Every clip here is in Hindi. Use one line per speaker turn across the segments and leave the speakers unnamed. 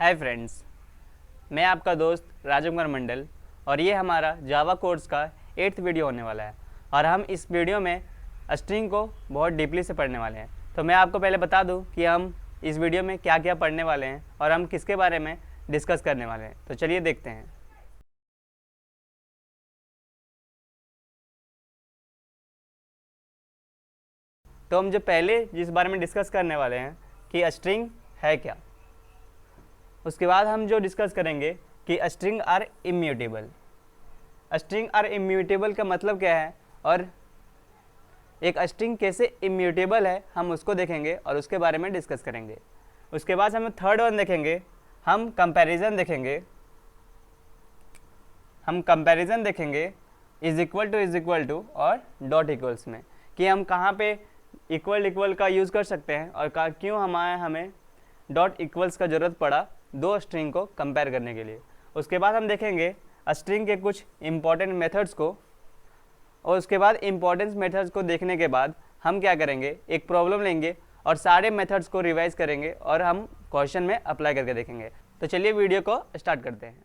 हाय फ्रेंड्स, मैं आपका दोस्त राजकुमार मंडल और ये हमारा जावा कोर्स का 8th वीडियो होने वाला है और हम इस वीडियो में स्ट्रिंग को बहुत डीपली से पढ़ने वाले हैं। तो मैं आपको पहले बता दूं कि हम इस वीडियो में क्या क्या पढ़ने वाले हैं और हम किसके बारे में डिस्कस करने वाले हैं। तो चलिए देखते हैं। तो हम जो पहले जिस बारे में डिस्कस करने वाले हैं कि स्ट्रिंग है क्या, उसके बाद हम जो डिस्कस करेंगे कि string are immutable. String are immutable का मतलब क्या है और एक स्ट्रिंग कैसे इम्यूटेबल है हम उसको देखेंगे और उसके बारे में डिस्कस करेंगे। उसके बाद हम थर्ड वन देखेंगे, हम कंपैरिजन देखेंगे इज इक्वल टू और डॉट इक्वल्स में कि हम कहाँ पे इक्वल का यूज़ कर सकते हैं और क्यों हमें डॉट इक्वल्स का ज़रूरत पड़ा दो स्ट्रिंग को कंपेयर करने के लिए। उसके बाद हम देखेंगे स्ट्रिंग के कुछ इम्पॉर्टेंट मेथड्स को और उसके बाद इम्पॉर्टेंस मेथड्स को देखने के बाद हम क्या करेंगे, एक प्रॉब्लम लेंगे और सारे मेथड्स को रिवाइज करेंगे और हम क्वेश्चन में अप्लाई करके देखेंगे। तो चलिए वीडियो को स्टार्ट करते हैं।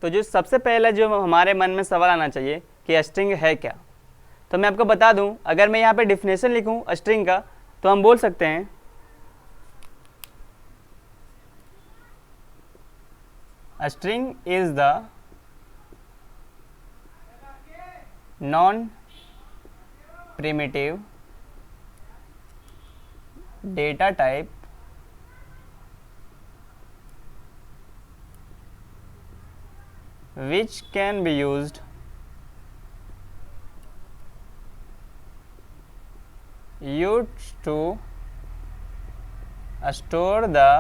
तो जो सबसे पहले जो हमारे मन में सवाल आना चाहिए कि स्ट्रिंग है क्या, तो मैं आपको बता दूं, अगर मैं यहाँ पे डिफिनेशन लिखूँ स्ट्रिंग का तो हम बोल सकते हैं A string is the non-primitive data type which can be used to store the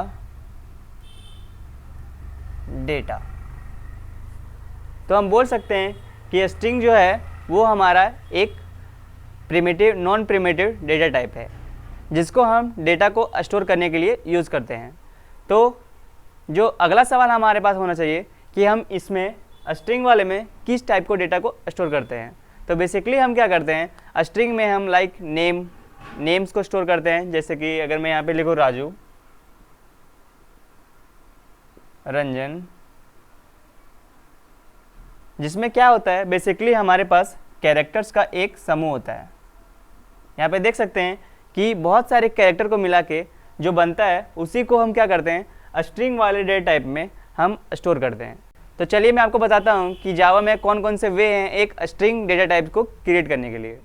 data. तो हम बोल सकते हैं कि स्ट्रिंग जो है वो हमारा एक नॉन प्रिमिटिव डेटा टाइप है जिसको हम डेटा को स्टोर करने के लिए यूज़ करते हैं। तो जो अगला सवाल हमारे पास होना चाहिए कि हम इसमें स्ट्रिंग वाले में किस टाइप को डेटा को स्टोर करते हैं। तो बेसिकली हम क्या करते हैं, स्ट्रिंग में हम लाइक नेम्स को स्टोर करते हैं। जैसे कि अगर मैं यहाँ पे लिखूँ राजू, रंजन, जिसमें क्या होता है बेसिकली हमारे पास कैरेक्टर्स का एक समूह होता है। यहाँ पे देख सकते हैं कि बहुत सारे कैरेक्टर को मिला के जो बनता है उसी को हम क्या करते हैं, स्ट्रिंग वाले डेटा टाइप में हम स्टोर करते हैं। तो चलिए मैं आपको बताता हूँ कि जावा में कौन कौन से वे हैं एक स्ट्रिंग डेटा टाइप को क्रिएट करने के लिए।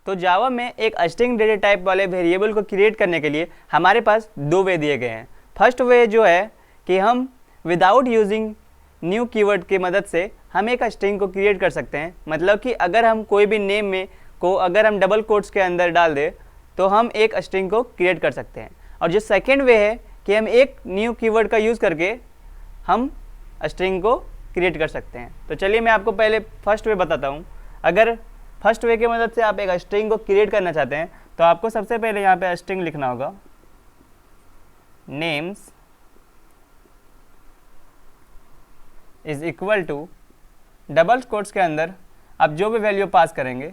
तो जावा में एक स्ट्रिंग डेटा टाइप वाले वेरिएबल को क्रिएट करने के लिए हमारे पास दो वे दिए गए हैं। फर्स्ट वे जो है कि हम विदाउट यूजिंग न्यू कीवर्ड की मदद से हम एक स्ट्रिंग को क्रिएट कर सकते हैं। मतलब कि अगर हम कोई भी नेम में को अगर हम डबल कोट्स के अंदर डाल दें तो हम एक स्ट्रिंग को क्रिएट कर सकते हैं। और जो सेकेंड वे है कि हम एक न्यू कीवर्ड का यूज़ करके हम स्ट्रिंग को क्रिएट कर सकते हैं। तो चलिए मैं आपको पहले फर्स्ट वे बताता हूँ। अगर फर्स्ट वे की मदद से आप एक स्ट्रिंग को क्रिएट करना चाहते हैं तो आपको सबसे पहले यहाँ पे स्ट्रिंग लिखना होगा, names is equal to double quotes के अंदर आप जो भी वैल्यू पास करेंगे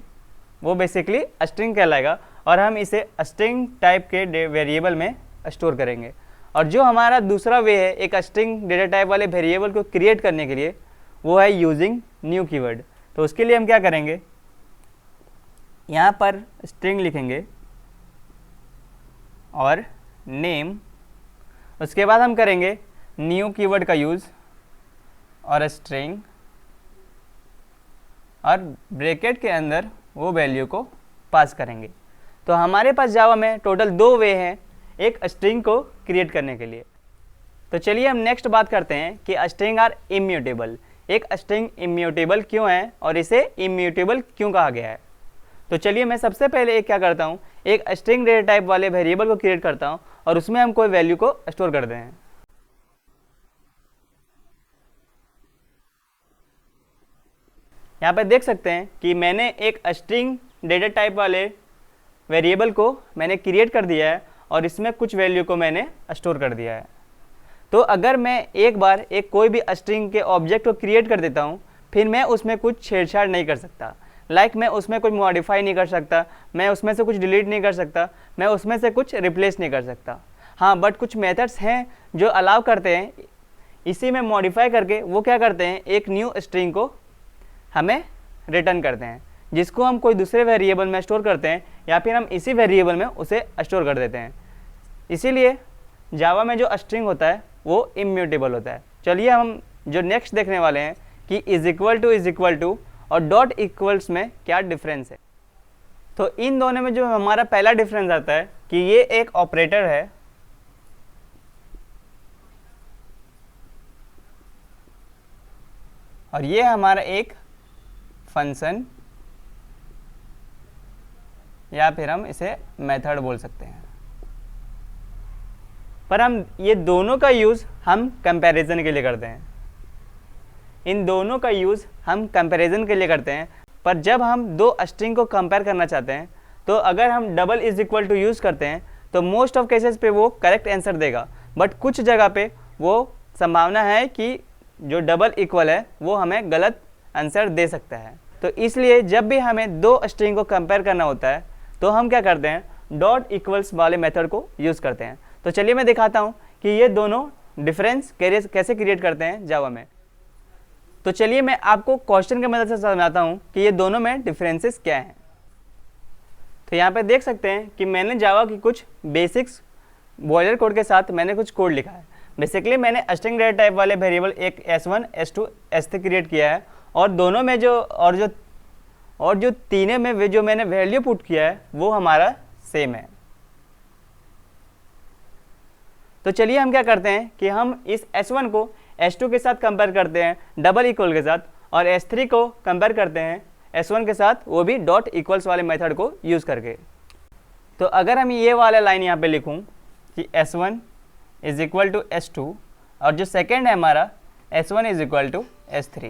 वो बेसिकली स्ट्रिंग कहलाएगा और हम इसे स्ट्रिंग टाइप के वेरिएबल में स्टोर करेंगे। और जो हमारा दूसरा वे है एक स्ट्रिंग डेटा टाइप वाले वेरिएबल को क्रिएट करने के लिए वो है यूजिंग न्यू कीवर्ड। तो उसके लिए हम क्या करेंगे, यहाँ पर स्ट्रिंग लिखेंगे और नेम, उसके बाद हम करेंगे न्यू कीवर्ड का यूज़ और स्ट्रिंग और ब्रैकेट के अंदर वो वैल्यू को पास करेंगे। तो हमारे पास जावा में टोटल दो वे हैं एक स्ट्रिंग को क्रिएट करने के लिए। तो चलिए हम नेक्स्ट बात करते हैं कि स्ट्रिंग आर इम्यूटेबल। एक स्ट्रिंग इम्यूटेबल क्यों है और इसे इम्यूटेबल क्यों कहा गया है। तो चलिए मैं सबसे पहले एक क्या करता हूँ, एक स्ट्रिंग डेटा टाइप वाले वेरिएबल को क्रिएट करता हूँ और उसमें हम कोई वैल्यू को स्टोर करते हैं। यहाँ पे देख सकते हैं कि मैंने एक स्ट्रिंग डेटा टाइप वाले वेरिएबल को मैंने क्रिएट कर दिया है और इसमें कुछ वैल्यू को मैंने स्टोर कर दिया है। तो अगर मैं एक बार एक कोई भी स्ट्रिंग के ऑब्जेक्ट को क्रिएट कर देता हूँ फिर मैं उसमें कुछ छेड़छाड़ नहीं कर सकता। लाइक मैं उसमें कुछ मॉडिफाई नहीं कर सकता, मैं उसमें से कुछ डिलीट नहीं कर सकता, मैं उसमें से कुछ रिप्लेस नहीं कर सकता। हाँ, बट कुछ मेथड्स हैं जो अलाउ करते हैं इसी में मॉडिफाई करके वो क्या करते हैं, एक न्यू स्ट्रिंग को हमें रिटर्न करते हैं, जिसको हम कोई दूसरे वेरिएबल में स्टोर करते हैं या फिर हम इसी वेरिएबल में उसे स्टोर कर देते हैं। इसीलिए जावा में जो स्ट्रिंग होता है वो इम्यूटेबल होता है। चलिए हम जो नेक्स्ट देखने वाले हैं कि इज इक्वल टू और डॉट इक्वल्स में क्या डिफरेंस है। तो इन दोनों में जो हमारा पहला डिफरेंस आता है कि ये एक ऑपरेटर है और ये हमारा एक फंक्शन या फिर हम इसे मेथड बोल सकते हैं। पर हम ये दोनों का यूज़ हम कंपैरिजन के लिए करते हैं, इन दोनों का यूज़ हम कंपैरिजन के लिए करते हैं। पर जब हम दो स्ट्रिंग को कंपेयर करना चाहते हैं तो अगर हम double is equal to use करते हैं तो मोस्ट ऑफ केसेस पे वो करेक्ट आंसर देगा, बट कुछ जगह पे वो संभावना है कि जो डबल इक्वल है वो हमें गलत आंसर दे सकता है। तो इसलिए जब भी हमें दो स्ट्रिंग को कंपेयर करना होता है तो हम क्या करते हैं, डॉट इक्वल्स वाले मेथड को यूज़ करते हैं। तो चलिए मैं दिखाता हूँ कि ये दोनों डिफरेंस कैसे क्रिएट करते हैं जावा में। तो चलिए मैं आपको क्वेश्चन की मदद से समझाता हूँ कि ये दोनों में डिफरेंसेस क्या हैं। तो यहाँ पे देख सकते हैं कि मैंने जावा की कुछ बेसिक्स बॉयलर कोड के साथ मैंने कुछ कोड लिखा है। बेसिकली मैंने स्ट्रिंग डेटा टाइप वाले वेरिएबल एक S1, S2, S3 क्रिएट किया है और दोनों में जो तीनों में जो मैंने वैल्यू पुट किया है वो हमारा सेम है। तो चलिए हम क्या करते हैं कि हम इस S1 को S2 के साथ कंपेयर करते हैं डबल इक्वल के साथ, और S3 को कंपेयर करते हैं S1 के साथ, वो भी डॉट इक्वल्स वाले मेथड को यूज़ करके। तो अगर हम ये वाला लाइन यहाँ पे लिखूँ कि S1 is equal to S2 और जो सेकेंड है हमारा S1 is equal to S3,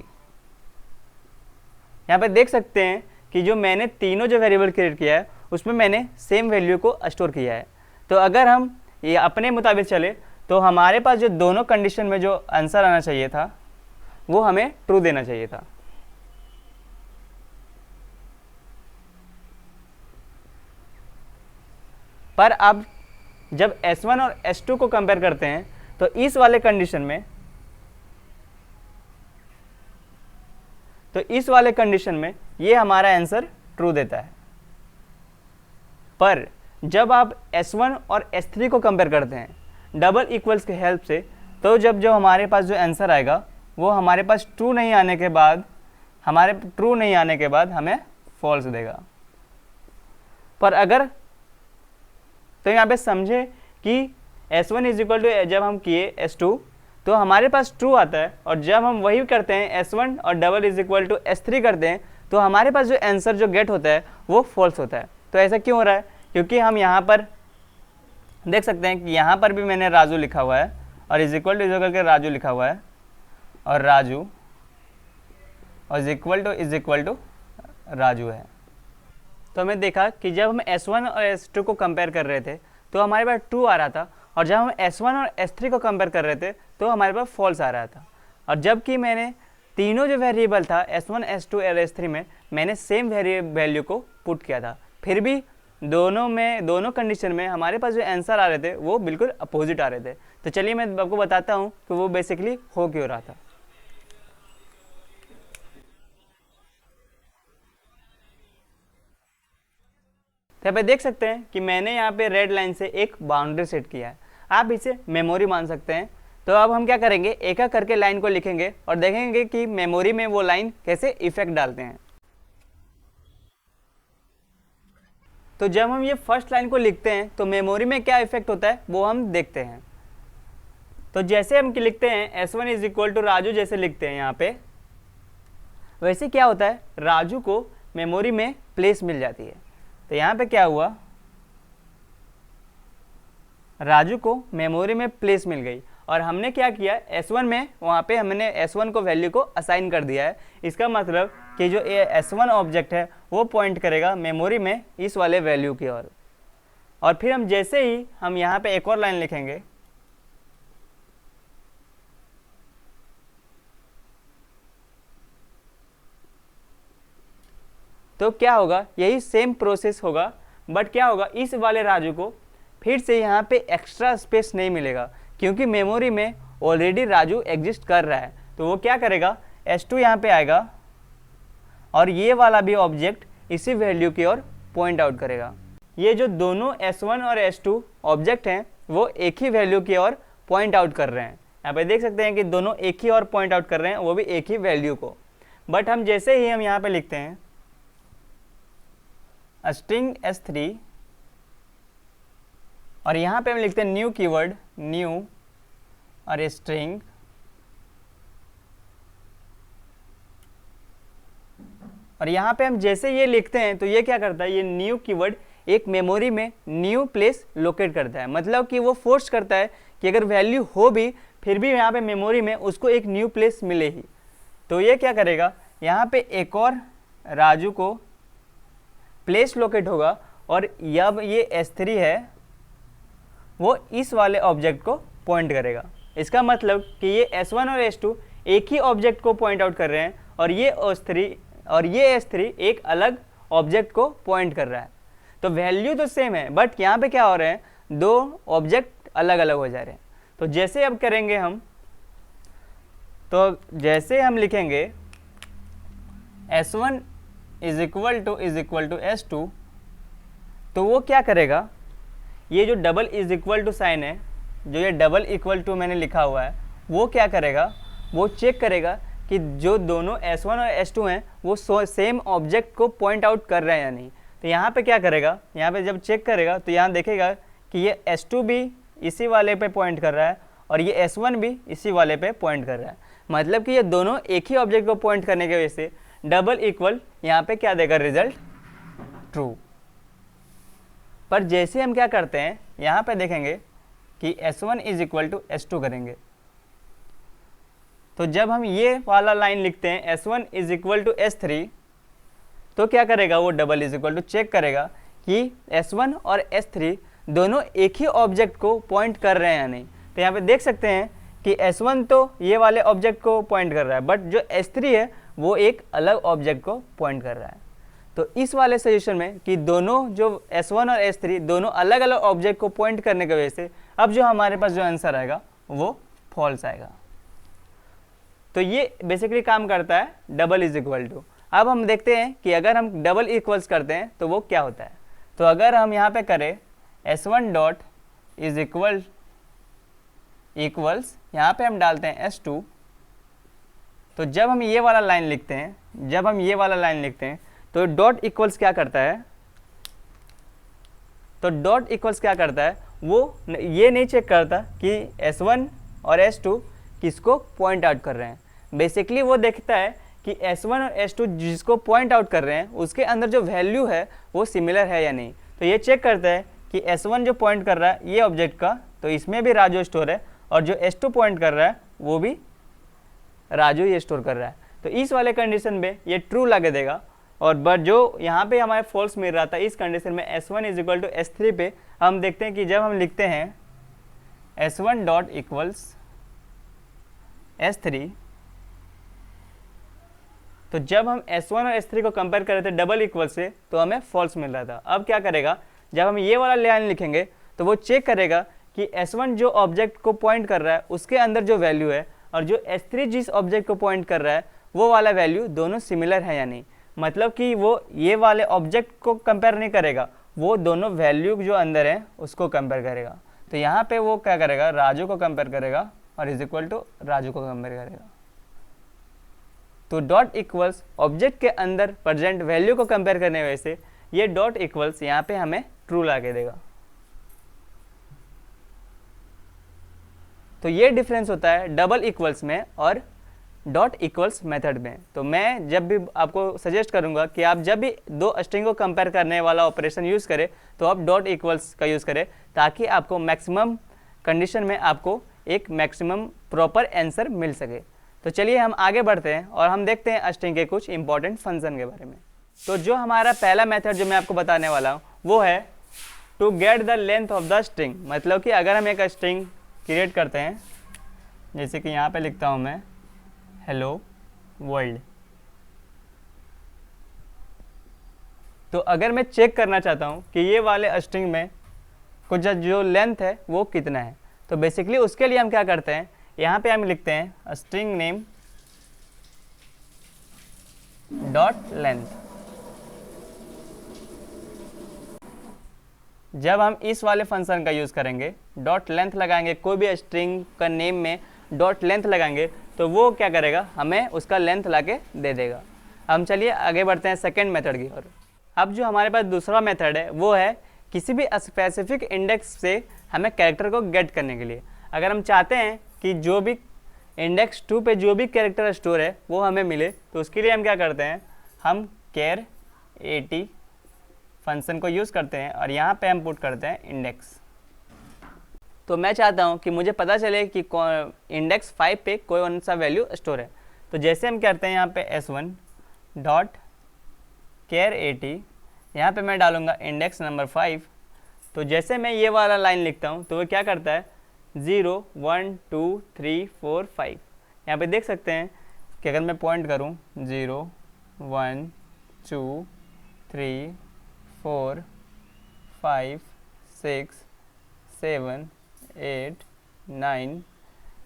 यहाँ पे देख सकते हैं कि जो मैंने तीनों जो वेरिएबल क्रिएट किया है उसमें मैंने सेम वैल्यू को स्टोर किया है। तो अगर हम ये अपने मुताबिक चले तो हमारे पास जो दोनों कंडीशन में जो आंसर आना चाहिए था वो हमें ट्रू देना चाहिए था। पर अब जब S1 और S2 को कंपेयर करते हैं तो इस वाले कंडीशन में ये हमारा आंसर ट्रू देता है। पर जब आप S1 और S3 को कंपेयर करते हैं डबल इक्वल्स के हेल्प से, तो जो हमारे पास जो आंसर आएगा वो हमारे पास ट्रू नहीं आने के बाद हमें फॉल्स देगा। पर अगर तो यहाँ पे समझे कि S1 इज इक्वल टू जब हम किए S2 तो हमारे पास ट्रू आता है, और जब हम वही करते हैं S1 और double is equal to S3 करते हैं तो हमारे पास जो आंसर जो गेट होता है वो फॉल्स होता है। तो ऐसा क्यों हो रहा है, क्योंकि हम यहाँ पर देख सकते हैं कि यहाँ पर भी मैंने राजू लिखा हुआ है और इज इक्वल करके राजू लिखा हुआ है, और राजू और इज इक्वल टू राजू है। तो हमें देखा कि जब हम S1 और S2 को कंपेयर कर रहे थे तो हमारे पास ट्रू आ रहा था, और जब हम S1 और S3 को कंपेयर कर रहे थे तो हमारे पास फॉल्स आ रहा था। और जबकि मैंने तीनों जो वेरिएबल था S1, S2 और S3 में मैंने सेम वैल्यू को पुट किया था, फिर भी दोनों कंडीशन में हमारे पास जो आंसर आ रहे थे वो बिल्कुल अपोजिट आ रहे थे। तो चलिए मैं आपको बताता हूँ कि वो बेसिकली हो क्यों रहा था। तो यहाँ पे देख सकते हैं कि मैंने यहाँ पे रेड लाइन से एक बाउंड्री सेट किया है, आप इसे मेमोरी मान सकते हैं। तो अब हम क्या करेंगे, एक एक करके लाइन को लिखेंगे और देखेंगे कि मेमोरी में वो लाइन कैसे इफेक्ट डालते हैं। तो जब हम ये फर्स्ट लाइन को लिखते हैं तो मेमोरी में क्या इफेक्ट होता है वो हम देखते हैं। तो जैसे हम लिखते हैं S1 is equal to Raju, जैसे लिखते हैं यहाँ पे, वैसे क्या होता है, राजू को मेमोरी में प्लेस मिल जाती है। तो यहाँ पे क्या हुआ, राजू को मेमोरी में प्लेस मिल गई, और हमने क्या किया S1 में, वहाँ पे हमने S1 को वैल्यू को असाइन कर दिया है। इसका मतलब कि जो S1 ऑब्जेक्ट है वो पॉइंट करेगा मेमोरी में इस वाले वैल्यू की ओर। और फिर हम जैसे ही हम यहाँ पे एक और लाइन लिखेंगे तो क्या होगा, यही सेम प्रोसेस होगा, बट क्या होगा, इस वाले राजू को फिर से यहाँ पे एक्स्ट्रा स्पेस नहीं मिलेगा, क्योंकि मेमोरी में ऑलरेडी राजू एग्जिस्ट कर रहा है, तो वो क्या करेगा, S2 यहाँ पे आएगा और ये वाला भी ऑब्जेक्ट इसी वैल्यू की ओर पॉइंट आउट करेगा। ये जो दोनों S1 और S2 ऑब्जेक्ट हैं वो एक ही वैल्यू की ओर पॉइंट आउट कर रहे हैं। यहाँ पे देख सकते हैं कि दोनों एक ही ओर पॉइंट आउट कर रहे हैं, वो भी एक ही वैल्यू को। बट हम जैसे ही हम यहाँ पे लिखते हैं स्ट्रिंग S3 और यहाँ पे हम लिखते हैं न्यू कीवर्ड न्यू और स्ट्रिंग, और यहाँ पे हम जैसे ये लिखते हैं तो ये क्या करता है, ये न्यू कीवर्ड एक मेमोरी में न्यू प्लेस लोकेट करता है। मतलब कि वो फोर्स करता है कि अगर वैल्यू हो भी फिर भी यहाँ पे मेमोरी में उसको एक न्यू प्लेस मिले ही। तो ये क्या करेगा, यहाँ पे एक और राजू को प्लेस लोकेट होगा और जब ये S3 है वो इस वाले ऑब्जेक्ट को पॉइंट करेगा। इसका मतलब कि ये S1 और S2 एक ही ऑब्जेक्ट को पॉइंट आउट कर रहे हैं और ये S3 एक अलग ऑब्जेक्ट को पॉइंट कर रहा है। तो वैल्यू तो सेम है बट यहाँ पे क्या हो रहे हैं, दो ऑब्जेक्ट अलग अलग हो जा रहे हैं। तो जैसे अब करेंगे हम, तो जैसे हम लिखेंगे S1 is equal to S2, तो वो क्या करेगा, ये जो double is equal to sign है, जो ये डबल इक्वल टू मैंने लिखा हुआ है, वो क्या करेगा, वो चेक करेगा कि जो दोनों S1 और S2 हैं वो सेम ऑब्जेक्ट को पॉइंट आउट कर रहे हैं या नहीं। तो यहाँ पे क्या करेगा, यहाँ पे जब चेक करेगा तो यहाँ देखेगा कि ये S2 भी इसी वाले पे पॉइंट कर रहा है और ये S1 भी इसी वाले पे पॉइंट कर रहा है। मतलब कि ये दोनों एक ही ऑब्जेक्ट को पॉइंट करने की वजह से डबल इक्वल यहाँ पे क्या देगा, रिजल्ट ट्रू। पर जैसे हम क्या करते हैं, यहाँ पे देखेंगे कि S1 is equal to S2 करेंगे, तो जब हम ये वाला लाइन लिखते हैं S1 is equal to S3, तो क्या करेगा, वो double is equal to check करेगा कि S1 और S3 दोनों एक ही ऑब्जेक्ट को पॉइंट कर रहे हैं या नहीं। तो यहाँ पे देख सकते हैं कि S1 तो ये वाले ऑब्जेक्ट को पॉइंट कर रहा है बट जो S3 है वो एक अलग ऑब्जेक्ट को पॉइंट कर रहा है। तो इस वाले सजेशन में कि दोनों जो S1 और S3 दोनों अलग अलग ऑब्जेक्ट को पॉइंट करने की वजह से अब जो हमारे पास जो आंसर आएगा वो फॉल्स आएगा। तो ये बेसिकली काम करता है डबल इज इक्वल टू। अब हम देखते हैं कि अगर हम डबल इक्वल्स करते हैं तो वो क्या होता है। तो अगर हम यहाँ पे करें S1 डॉट इज इक्वल्स, यहाँ पे हम डालते हैं S2, तो जब हम ये वाला लाइन लिखते हैं, तो डॉट इक्वल्स क्या करता है, वो ये नहीं चेक करता कि S1 और S2 किसको पॉइंट आउट कर रहे हैं। बेसिकली वो देखता है कि S1 और S2 जिसको पॉइंट आउट कर रहे हैं उसके अंदर जो वैल्यू है वो सिमिलर है या नहीं। तो ये चेक करता है कि S1 जो पॉइंट कर रहा है ये ऑब्जेक्ट का, तो इसमें भी राजू स्टोर है, और जो S2 पॉइंट कर रहा है वो भी राजू ये स्टोर कर रहा है। तो इस वाले कंडीशन में ये ट्रू लगा देगा। और बट जो यहाँ पे हमारे फॉल्स मिल रहा था इस कंडीशन में S1 is equal to S3 पे हम देखते हैं कि जब हम लिखते हैं S1 डॉट इक्वल्स S3, तो जब हम S1 और S3 को कंपेयर कर रहे थे डबल इक्वल से तो हमें फॉल्स मिल रहा था। अब क्या करेगा, जब हम ये वाला लाइन लिखेंगे तो वो चेक करेगा कि S1 जो ऑब्जेक्ट को पॉइंट कर रहा है उसके अंदर जो वैल्यू है और जो S3 जिस ऑब्जेक्ट को पॉइंट कर रहा है वो वाला वैल्यू दोनों सिमिलर है या नहीं। मतलब कि वो ये वाले ऑब्जेक्ट को कंपेयर नहीं करेगा, वो दोनों वैल्यू जो अंदर है उसको कंपेयर करेगा। तो यहाँ पे वो क्या करेगा, राजू को कंपेयर करेगा और इज इक्वल टू राजू को कंपेयर करेगा। तो डॉट इक्वल्स ऑब्जेक्ट के अंदर प्रेजेंट वैल्यू को कंपेयर करने की वजह से ये डॉट इक्वल्स यहाँ पे हमें ट्रू ला के देगा। तो ये डिफरेंस होता है डबल इक्वल्स में और डॉट इक्वल्स मेथड में। तो मैं जब भी आपको सजेस्ट करूंगा कि आप जब भी दो स्ट्रिंग को कंपेयर करने वाला ऑपरेशन यूज़ करें तो आप डॉट इक्वल्स का यूज़ करें ताकि आपको मैक्सिमम कंडीशन में आपको एक मैक्सिमम प्रॉपर आंसर मिल सके। तो चलिए हम आगे बढ़ते हैं और हम देखते हैं स्ट्रिंग के कुछ इंपॉर्टेंट फंक्शन के बारे में। तो जो हमारा पहला मेथड जो मैं आपको बताने वाला हूँ वो है to get the length of the string. मतलब कि अगर हम एक स्ट्रिंग क्रिएट करते हैं, जैसे कि यहाँ पे लिखता हूँ मैं हेलो वर्ल्ड, तो अगर मैं चेक करना चाहता हूँ कि ये वाले स्ट्रिंग में कुछ जो लेंथ है वो कितना है, तो बेसिकली उसके लिए हम क्या करते हैं, यहाँ पे हम लिखते हैं स्ट्रिंग नेम डॉट लेंथ। जब हम इस वाले फंक्शन का यूज़ करेंगे, डॉट लेंथ लगाएंगे, कोई भी स्ट्रिंग का नेम में डॉट लेंथ लगाएंगे तो वो क्या करेगा, हमें उसका लेंथ लाके दे देगा। हम चलिए आगे बढ़ते हैं सेकेंड मेथड की ओर। अब जो हमारे पास दूसरा मेथड है वो है किसी भी स्पेसिफिक इंडेक्स से हमें कैरेक्टर को गेट करने के लिए। अगर हम चाहते हैं कि जो भी इंडेक्स 2 पे जो भी कैरेक्टर स्टोर है वो हमें मिले, तो उसके लिए हम क्या करते हैं, हम care at फंक्शन को यूज़ करते हैं और यहाँ पे हम पुट करते हैं इंडेक्स। तो मैं चाहता हूँ कि मुझे पता चले कि इंडेक्स 5 पे कौन सा वैल्यू स्टोर है। तो जैसे हम करते हैं यहाँ पे s1 डॉट care at, यहाँ पे मैं डालूँगा इंडेक्स नंबर 5। तो जैसे मैं ये वाला लाइन लिखता हूँ तो वो क्या करता है 0 1 2 3 4 5। यहाँ पे देख सकते हैं कि अगर मैं पॉइंट करूँ 0 1 2 3 4 5 6 7 8 9,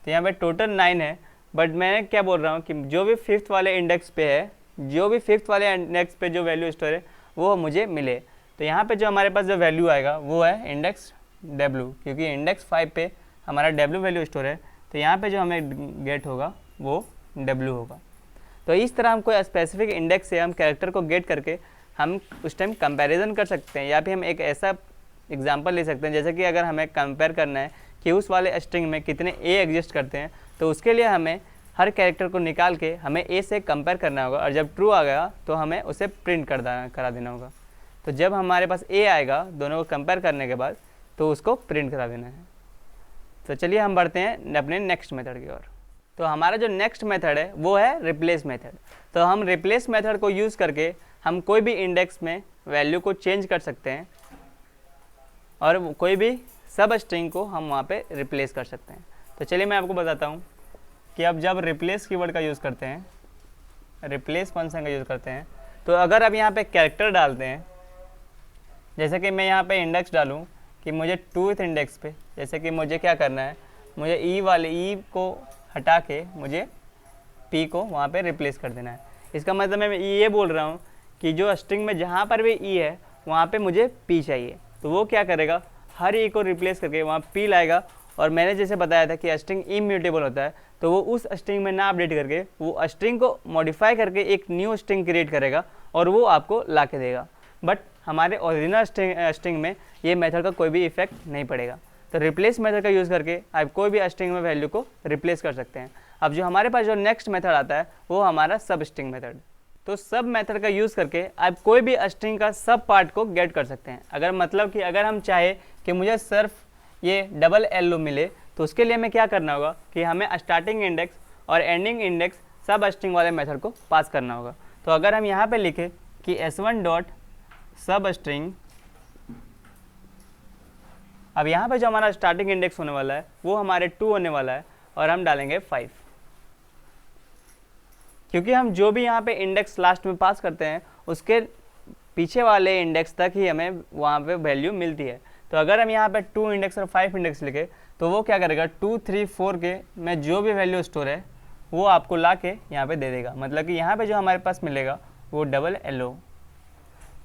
तो यहाँ पे टोटल 9 है। बट मैं क्या बोल रहा हूँ कि जो भी फिफ्थ वाले इंडेक्स पे है, जो भी फिफ्थ वाले इंडेक्स पे जो वैल्यू स्टोर है वो मुझे मिले। तो यहाँ पे जो हमारे पास जो वैल्यू आएगा वो है इंडेक्स w, क्योंकि इंडेक्स 5 पे हमारा w वैल्यू स्टोर है। तो यहाँ पे जो हमें गेट होगा वो w होगा। तो इस तरह हम कोई स्पेसिफिक इंडेक्स से हम कैरेक्टर को गेट करके हम उस टाइम कंपैरिजन कर सकते हैं, या फिर हम एक ऐसा एग्जांपल ले सकते हैं जैसे कि अगर हमें कंपेयर करना है कि उस वाले स्ट्रिंग में कितने a एग्जिस्ट करते हैं, तो उसके लिए हमें हर कैरेक्टर को निकाल के हमें a से कंपेयर करना होगा और जब ट्रू आ गया तो हमें उसे प्रिंट करा देना होगा। तो जब हमारे पास a आएगा दोनों को कंपेयर करने के बाद तो उसको प्रिंट करा देना है। तो चलिए हम बढ़ते हैं अपने नेक्स्ट मेथड की ओर। तो हमारा जो नेक्स्ट मेथड है वो है रिप्लेस मेथड। तो हम रिप्लेस मेथड को यूज़ करके हम कोई भी इंडेक्स में वैल्यू को चेंज कर सकते हैं और कोई भी सब स्ट्रिंग को हम वहाँ पे रिप्लेस कर सकते हैं। तो चलिए मैं आपको बताता हूँ कि अब जब रिप्लेस कीवर्ड का यूज़ करते हैं, रिप्लेस फंक्शन का यूज़ करते हैं, तो अगर आप यहाँ पे कैरेक्टर डालते हैं, जैसे कि मैं यहाँ पे इंडेक्स डालूँ कि मुझे 2th इंडेक्स पे, जैसे कि मुझे क्या करना है, मुझे ई वाले ई को हटा के मुझे पी को वहाँ पे रिप्लेस कर देना है। इसका मतलब मैं ये बोल रहा हूँ कि जो स्ट्रिंग में जहाँ पर भी ई है वहाँ पे मुझे पी चाहिए। तो वो क्या करेगा, हर ई को रिप्लेस करके वहाँ पी लाएगा। और मैंने जैसे बताया था कि स्ट्रिंग इम्यूटेबल होता है, तो वो उस स्ट्रिंग में ना अपडेट करके वो स्ट्रिंग को मॉडिफाई करके एक न्यू स्ट्रिंग क्रिएट करेगा और वो आपको ला के देगा। बट हमारे ओरिजिनल स्ट्रिंग में ये मेथड का कोई भी इफेक्ट नहीं पड़ेगा। तो रिप्लेस मेथड का यूज़ करके आप कोई भी स्ट्रिंग में वैल्यू को रिप्लेस कर सकते हैं। अब जो हमारे पास जो नेक्स्ट मेथड आता है वो हमारा सब स्ट्रिंग मेथड। तो सब मेथड का यूज़ करके आप कोई भी स्ट्रिंग का सब पार्ट को गेट कर सकते हैं। अगर मतलब कि अगर हम चाहे कि मुझे सिर्फ ये डबल एलो मिले, तो उसके लिए हमें क्या करना होगा कि हमें स्टार्टिंग इंडेक्स और एंडिंग इंडेक्स सब स्ट्रिंग वाले मेथड को पास करना होगा। तो अगर हम यहाँ पे लिखें कि s1 डॉट सब स्ट्रिंग, अब यहाँ पे जो हमारा स्टार्टिंग इंडेक्स होने वाला है वो हमारे 2 होने वाला है और हम डालेंगे 5, क्योंकि हम जो भी यहाँ पे इंडेक्स लास्ट में पास करते हैं उसके पीछे वाले इंडेक्स तक ही हमें वहाँ पे वैल्यू मिलती है। तो अगर हम यहाँ पे 2 इंडेक्स और 5 इंडेक्स लिखे तो वो क्या करेगा 2 3 4 के में जो भी वैल्यू स्टोर है वो आपको ला के यहाँ पे दे देगा। मतलब कि यहाँ पे जो हमारे पास मिलेगा वो डबल एलो।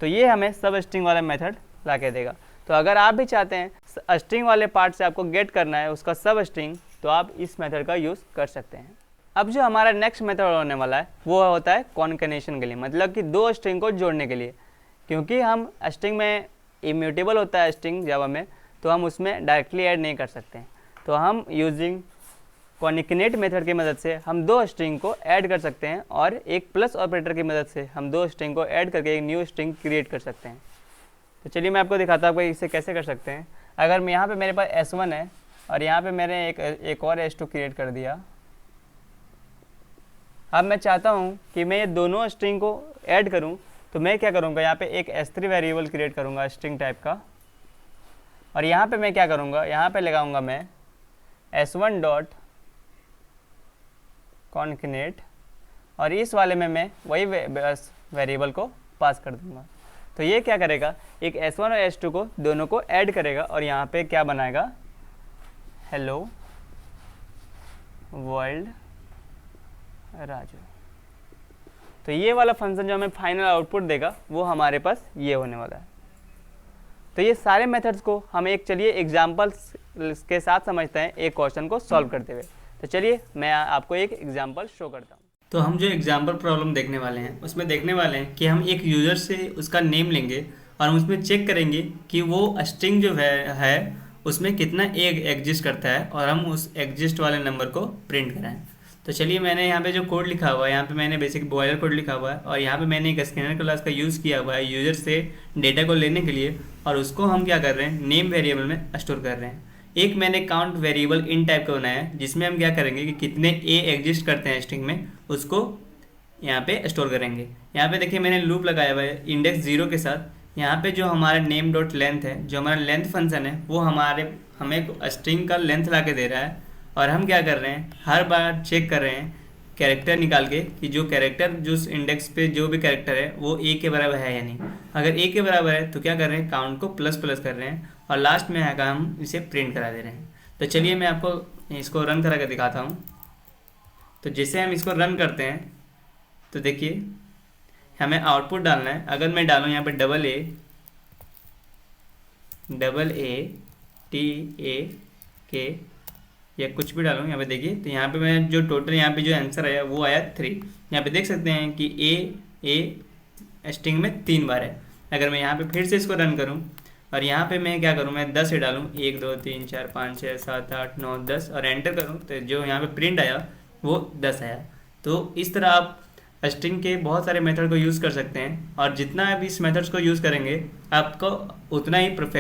तो ये हमें सब स्ट्रिंग वाला मेथड ला के देगा। तो अगर आप भी चाहते हैं स्ट्रिंग वाले पार्ट से आपको गेट करना है उसका सब स्ट्रिंग, तो आप इस मेथड का यूज़ कर सकते हैं। अब जो हमारा नेक्स्ट मेथड होने वाला है वो होता है कॉन्कैटिनेशन के लिए, मतलब कि 2 स्ट्रिंग को जोड़ने के लिए। क्योंकि हम स्ट्रिंग में इम्यूटेबल होता है स्ट्रिंग जावा में, तो हम उसमें डायरेक्टली ऐड नहीं कर सकते हैं। तो हम यूजिंग कॉन्कैटिनेट मेथड की मदद से हम 2 स्ट्रिंग को ऐड कर सकते हैं और एक प्लस ऑपरेटर की मदद से हम 2 स्ट्रिंग को ऐड करके एक न्यू स्ट्रिंग क्रिएट कर सकते हैं। तो चलिए मैं आपको दिखाता हूँ इसे कैसे कर सकते हैं। अगर मैं यहाँ पे मेरे पास s1 है और यहाँ पे मैंने एक और s2 क्रिएट कर दिया। अब मैं चाहता हूँ कि मैं ये दोनों स्ट्रिंग को ऐड करूँ, तो मैं क्या करूँगा, यहाँ पे एक s3 वेरिएबल क्रिएट करूँगा स्ट्रिंग टाइप का, और यहाँ पे मैं क्या करूँगा, यहाँ पे लगाऊँगा मैं s1 डॉट कॉन्कैटिनेट, और इस वाले में मैं वही वेरिएबल को पास कर दूँगा। तो ये क्या करेगा, एक s1 और s2 को दोनों को ऐड करेगा और यहाँ पे क्या बनाएगा, हेलो वर्ल्ड राजू। तो ये वाला फंक्शन जो हमें फाइनल आउटपुट देगा वो हमारे पास ये होने वाला है। तो ये सारे मेथड्स को हम एक चलिए एग्जाम्पल्स के साथ समझते हैं एक क्वेश्चन को सॉल्व करते हुए। तो चलिए मैं आपको एक एग्जाम्पल शो करता हूँ। तो हम जो एग्जाम्पल प्रॉब्लम देखने वाले हैं उसमें देखने वाले हैं कि हम एक यूज़र से उसका नेम लेंगे और हम उसमें चेक करेंगे कि वो स्ट्रिंग जो है उसमें कितना एग्जिस्ट करता है और हम उस एग्जिस्ट वाले नंबर को प्रिंट कराएं। तो चलिए मैंने यहाँ पे जो कोड लिखा हुआ है, यहाँ पे मैंने बेसिक बॉयलर कोड लिखा हुआ है और यहाँ पे मैंने एक स्कैनर क्लास का यूज़ किया हुआ है यूज़र से डेटा को लेने के लिए, और उसको हम क्या कर रहे हैं नेम वेरिएबल में स्टोर कर रहे हैं। एक मैंने काउंट वेरिएबल इन टाइप का बनाया है जिसमें हम क्या करेंगे कि कितने ए एग्जिस्ट करते हैं स्ट्रिंग में उसको यहाँ पे स्टोर करेंगे। यहाँ पे देखिए मैंने लूप लगाया हुआ है इंडेक्स 0 के साथ। यहाँ पे जो हमारा नेम डॉट लेंथ है, जो हमारा लेंथ फंक्शन है, वो हमें स्ट्रिंग का लेंथ ला के दे रहा है और हम क्या कर रहे हैं हर बार चेक कर रहे हैं कैरेक्टर निकाल के कि जो कैरेक्टर जो इंडेक्स पे जो भी कैरेक्टर है वो ए के बराबर है या नहीं। अगर ए के बराबर है तो क्या कर रहे हैं काउंट को प्लस प्लस कर रहे हैं और लास्ट में आकर हम इसे प्रिंट करा दे रहे हैं। तो चलिए मैं आपको इसको रन करा के दिखाता हूँ। तो जैसे हम इसको रन करते हैं तो देखिए हमें आउटपुट डालना है। अगर मैं डालूँ यहाँ पे AA या कुछ भी डालूँ यहाँ पे देखिए, तो यहाँ पे मैं जो टोटल यहाँ पे जो आंसर आया वो आया 3। यहाँ पे देख सकते हैं कि ए स्ट्रिंग में 3 बार है। अगर मैं यहाँ पे फिर से इसको रन करूँ और यहाँ पे मैं क्या करूँ मैं 10 से डालूँ 1 2 3 4 5 6 7 8 9 10 और एंटर करूँ तो जो यहाँ पे प्रिंट आया वो 10 आया। तो इस तरह आप स्ट्रिंग के बहुत सारे मेथड को यूज़ कर सकते हैं और जितना आप इस मेथड्स को यूज़ करेंगे आपको उतना ही परफेक्ट